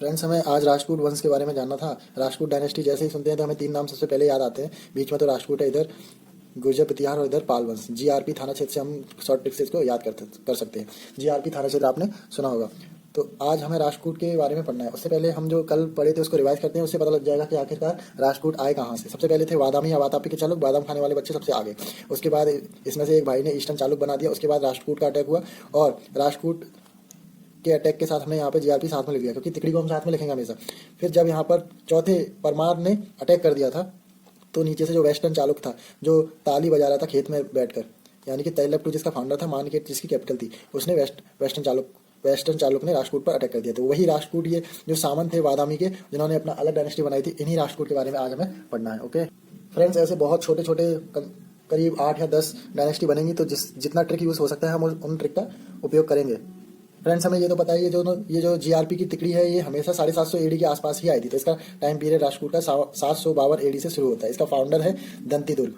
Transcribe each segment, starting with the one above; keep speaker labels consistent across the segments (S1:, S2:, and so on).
S1: Friends, हमें आज राजपूत वंश के बारे में जानना था। राजपूत डायनेस्टी जैसे ही सुनते हैं तो हमें तीन नाम सबसे पहले याद आते हैं। बीच में तो राजपूत है, इधर गुर्जर प्रतिहार और इधर पाल वंश। जीआरपी थाना क्षेत्र से हम शॉर्ट ट्रिक से इसको याद कर सकते हैं। जीआरपी थाना क्षेत्र आपने सुना होगा। तो आज हमें राजपूत के बारे में पढ़ना है। उससे पहले हम जो कल पढ़े थे उसको रिवाइज करते हैं, उससे पता लग जाएगा कि आखिरकार राजपूत आए कहाँ से। सबसे पहले थे वादामी या वातापी के चालुक, बादाम खाने वाले बच्चे सबसे आगे। उसके बाद इसमें से एक भाई ने ईस्टर्न चालुक बना दिया। उसके बाद राजपूत का अटैक हुआ और राजपूत के अटैक के साथ हमने यहाँ पे जीआरपी साथ में लिख दिया, क्योंकि तिकड़ी को हम साथ में लिखेंगे हमेशा। फिर जब यहाँ पर चौथे परमार ने अटैक कर दिया था तो नीचे से जो वेस्टर्न चालुक था, जो ताली बजा रहा था खेत में बैठकर, यानी कि तैलपटू जिसका फाउंडर था, मानकेट जिसकी कैपिटल थी, उसने वेस्टर्न चालुक ने राजपूत पर अटैक कर दिया। तो वही राजपूत, ये जो सामंत थे वादामी के, जिन्होंने अपना अलग डायनेस्टी बनाई थी, इन्हीं राजपूत के बारे में आज हमें पढ़ना है। ओके फ्रेंड्स, ऐसे बहुत छोटे छोटे करीब 8 या 10 डायनेस्टी बनेंगी, तो जितना ट्रिक यूज हो सकता है हम उन ट्रिक का उपयोग करेंगे। फ्रेंड्स, हमें ये तो पता है, ये जो जीआरपी की तिकड़ी है, ये हमेशा 750 एडी के आसपास ही आई थी। तो इसका टाइम पीरियड राजपूत का 752 एडी से शुरू होता है। इसका फाउंडर है दंती दुर्ग।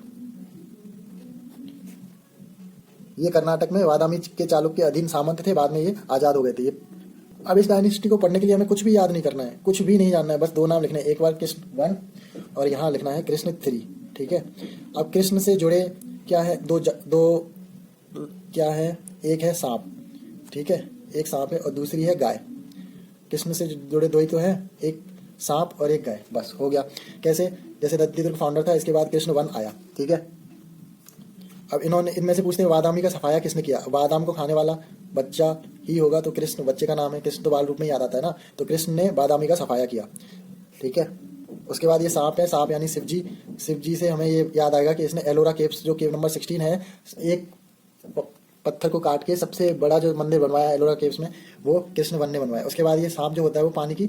S1: ये कर्नाटक में वादामी के चालुक्य के अधीन सामंत थे, बाद में ये आजाद हो गए थे। अब इस डायनेस्टी को पढ़ने के लिए हमें कुछ भी याद नहीं करना है, कुछ भी नहीं जानना है, बस दो नाम लिखने हैं। एक बार कृष्ण 1 और यहाँ लिखना है कृष्ण 3। ठीक है। अब कृष्ण से जुड़े क्या है, दो क्या है, एक है सांप। ठीक है, एक सांप है और दूसरी है गाय। कृष्ण से जुड़े दो ही तो है, एक सांप और एक गाय, बस हो गया। कैसे, जैसे दत्ती दुर्ग फाउंडर था, इसके बाद कृष्ण 1 आया। ठीक है। अब इनमें से पूछते हैं वादामी का सफाया किसने किया। वादाम को खाने वाला बच्चा ही होगा, तो कृष्ण बच्चे का नाम है। कृष्ण तो बाल रूप में याद आता है ना, तो कृष्ण ने वादामी का सफाया किया। ठीक है। उसके बाद ये सांप है, सांप यानी शिवजी। शिवजी से हमें ये याद आएगा कि इसने एलोरा केव्स, जो केव नंबर 16 है, एक पत्थर को काट के सबसे बड़ा जो मंदिर बनवाया एलोरा केव्स में, वो कृष्ण 1 ने बनवाया। उसके बाद ये सांप जो होता है वो पानी की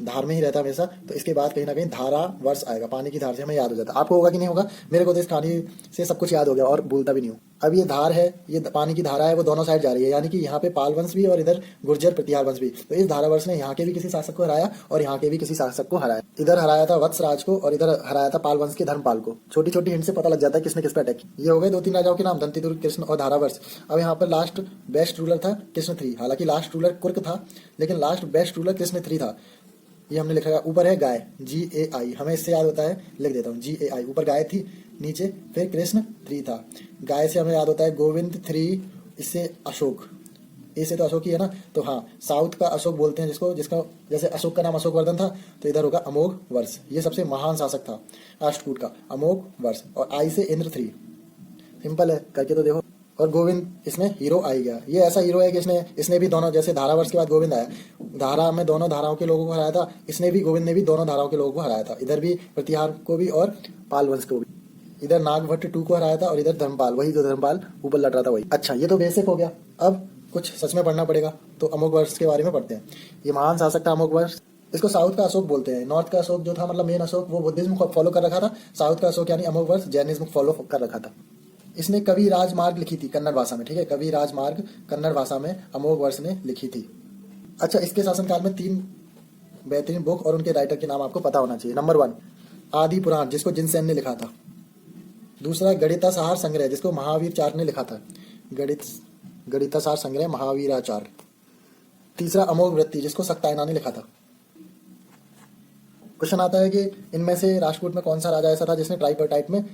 S1: धार में ही रहता है हमेशा, तो इसके बाद कहीं ना कहीं धारा वर्ष आएगा। पानी की धार से हमें याद हो जाता है। आपको होगा कि नहीं होगा, मेरे को तो इस कहानी से सब कुछ याद हो गया और भूलता भी नहीं हूँ। अब ये धार है, ये पानी की धारा है, वो दोनों साइड जा रही है, यानी कि यहाँ पे पाल वंश भी और इधर गुर्जर प्रतिहार वंश भी। तो इस धारा वर्ष ने यहाँ के भी किसी शासक को हराया और यहाँ के भी किसी शासक को हराया। इधर हराया था वत्स राज को और इधर हराया था पाल वंश के धर्मपाल को। छोटी छोटी हिंट से पता लग जाता है किसने किस पे अटैक किया। ये हो गए 2-3 राजाओं के नाम, दंती दुर्ग, कृष्ण और धारावर्ष। अब यहाँ पर लास्ट बेस्ट रूलर था कृष्ण 3। हालांकि लास्ट रूलर कुर्क था, लेकिन लास्ट बेस्ट रूलर कृष्ण 3 था। ये हमने लिखा है। ऊपर है गाय, GAI, हमें इससे याद होता है, लिख देता हूँ GAI। ऊपर गाय थी, नीचे फिर कृष्ण 3 था। गाय से हमें याद होता है गोविंद 3, इससे अशोक, इससे तो अशोक ही है ना, तो हाँ, साउथ का अशोक बोलते हैं जिसका जैसे अशोक का नाम अशोक वर्धन था, तो इधर होगा अमोघ वर्ष। ये सबसे महान शासक था राष्ट्रकूट का, अमोघ वर्ष। और आई से इंद्र 3, सिंपल है, करके तो देखो। और गोविंद इसमें हीरो आई गया। ये ऐसा हीरो है कि इसने भी दोनों, जैसे धारावर्ष के बाद गोविंद आया, धारा में दोनों धाराओं के लोगों को हराया था, गोविंद ने भी दोनों धाराओं के लोगों को हराया था। इधर भी प्रतिहार को भी और पाल वंश को भी। इधर नागभट्ट 2 को हराया था और इधर धर्मपाल, वही जो धर्मपाल ऊपर लड़ रहा था वही। अच्छा, ये तो बेसिक हो गया। अब कुछ सच में पढ़ना पड़ेगा, तो अमोघ वर्ष के बारे में पढ़ते हैं। ये महान शासक था अमोघ वर्ष। इसको साउथ का अशोक बोलते हैं। नॉर्थ का अशोक जो था, मतलब मेन अशोक, वो बुद्धिज्म को फॉलो कर रखा था। साउथ का अशोक यानी अमोघ वर्ष जैनिज्म को फॉलो कर रखा था। इसने कवि राजमार्ग लिखी थी कन्नड़ भाषा में। ठीक है, कवि राजमार्ग कन्नड़ भाषा में अमोघ वर्ष ने लिखी थी। अच्छा, इसके शासनकाल में 3 बेहतरीन बुक और उनके राइटर के नाम आपको पता होना चाहिए। नंबर 1 आदि पुराण, जिसको जिनसेन ने लिखा था। दूसरा गणितासार संग्रह, जिसको महावीराचार्य ने लिखा था। गणितासार संग्रह महावीराचार्य। तीसरा अमोघ वृत्ति, जिसको सक्सेना ने लिखा था। क्वेश्चन आता है कि इनमें से राजपूत में कौन सा राजा ऐसा था जिसने ट्राइपर्टाइट में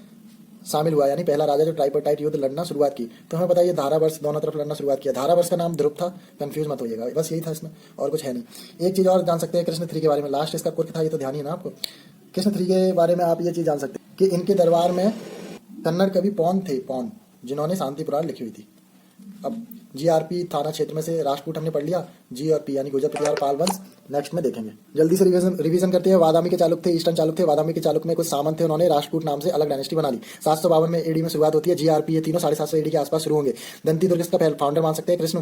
S1: शामिल हुआ, यानी पहला राजा जो ट्राइपर्टाइट युद्ध लड़ना शुरुआत की। तो हमें पता है ये धारावर्ष दोनों तरफ लड़ना शुरुआत किया। धारावर्ष का नाम ध्रुव था, कंफ्यूज मत होइएगा, बस यही था इसमें, और कुछ है नहीं। एक चीज और जान सकते हैं कृष्ण 3 के बारे में। लास्ट इसका कुर्क था, ये तो ध्यान ही है ना आपको। कृष्ण 3 के बारे में आप ये चीज जान सकते हैं कि इनके दरबार में कन्नड़ कवि पौन थे, जिन्होंने शांति पुराण लिखी हुई थी। अब जीआरपी थाना क्षेत्र में से राजपूत हमने पढ़ लिया। जी और पी यानी गुर्जर प्रतिहार पाल वंश नेक्स्ट में देखेंगे। जल्दी से रिवीजन करते हैं। वादामी के चालुक थे, ईस्टर्न चालुक थे। वादामी के चालुक में कुछ सामंत थे, उन्होंने राजपूत नाम से अलग डायनेस्टी बना ली। 752 में एडी में शुरुआत होती है। जीआरपी ये तीनों 750 एडी के आसपास शुरू होंगे। दंती दुर्ग इसका फाउंडर मान सकते हैं। कृष्ण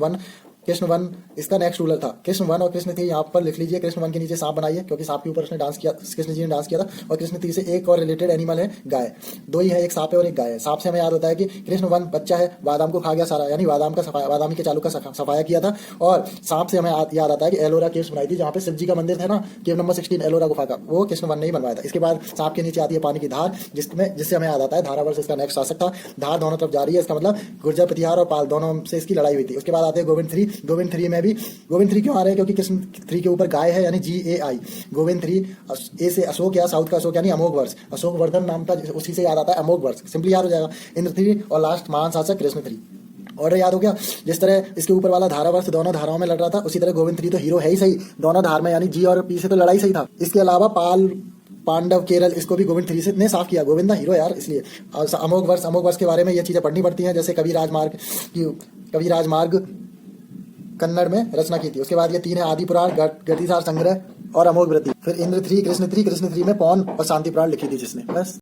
S1: 1 इसका नेक्स्ट रूलर था। कृष्ण 1 और कृष्ण 3 यहाँ पर लिख लीजिए। कृष्ण 1 के नीचे सांप बनाइए, क्योंकि सांप के ऊपर उसने डांस किया, कृष्ण जी ने डांस किया था। और कृष्ण 3 से एक और रिलेटेड एनिमल है गाय। 2 ही है, एक सांप है और एक गाय है। सांप से हमें याद होता है कि कृष्ण 1 बच्चा है, बादाम को खा गया सारा, यानी वादामी के चालुक का सफाया किया था। और सांप से हमें याद आता है कि एलोरा केव्स बनाई थी, जहाँ पे शिव जी का मंदिर था ना, केव नंबर 16 एलोरा गुफा का, वो कृष्ण 1 ने ही बनवाया था। इसके बाद सांप के नीचे आती है पानी की धार, जिससे हमें याद आता है धारावर्ष इसका नेक्स्ट शासक था। धार दोनों तरफ जा रही है, इसका मतलब गुर्जर प्रतिहार और पाल दोनों से इसकी लड़ाई हुई थी। उसके बाद आते हैं गोविंद 3, गोविंद 3 में भी गोविंद 3 क्यों आ रहे हैं, क्योंकि कृष्ण 3 के ऊपर गाय है यानी GAI। गोविंद 3 ए से अशोक या साउथ का अशोक यानी अमोघ वर्ष, अशोक वर्धन नाम का उसी से याद आता है अमोघ वर्ष, सिंपली याद हो जाएगा। इंद्र 3 और लास्ट महान शासक कृष्ण 3। ऑर्डर याद हो गया। जिस तरह इसके ऊपर वाला धारावर्ष दोनों धाराओं में लड़ रहा था, उसी तरह गोविंद 3 तो हीरो है ही सही दोनों धार में, यानी जी और पी से तो लड़ाई सही था। इसके अलावा पाल, पांडव, केरल, इसको भी गोविंद 3 से ने साफ किया। गोविंदा हीरो यार, इसलिए अमोघ वर्ष के बारे में ये चीजें पढ़नी पड़ती हैं। जैसे कवि राजमार्ग कन्नड़ में रचना की थी। उसके बाद ये 3 है आदि पुराण, गतिसार संग्रह और अमोघ वृत्ति। फिर इंद्र 3 कृष्ण 3 में पौन और शांति पुराण लिखी थी जिसने, बस।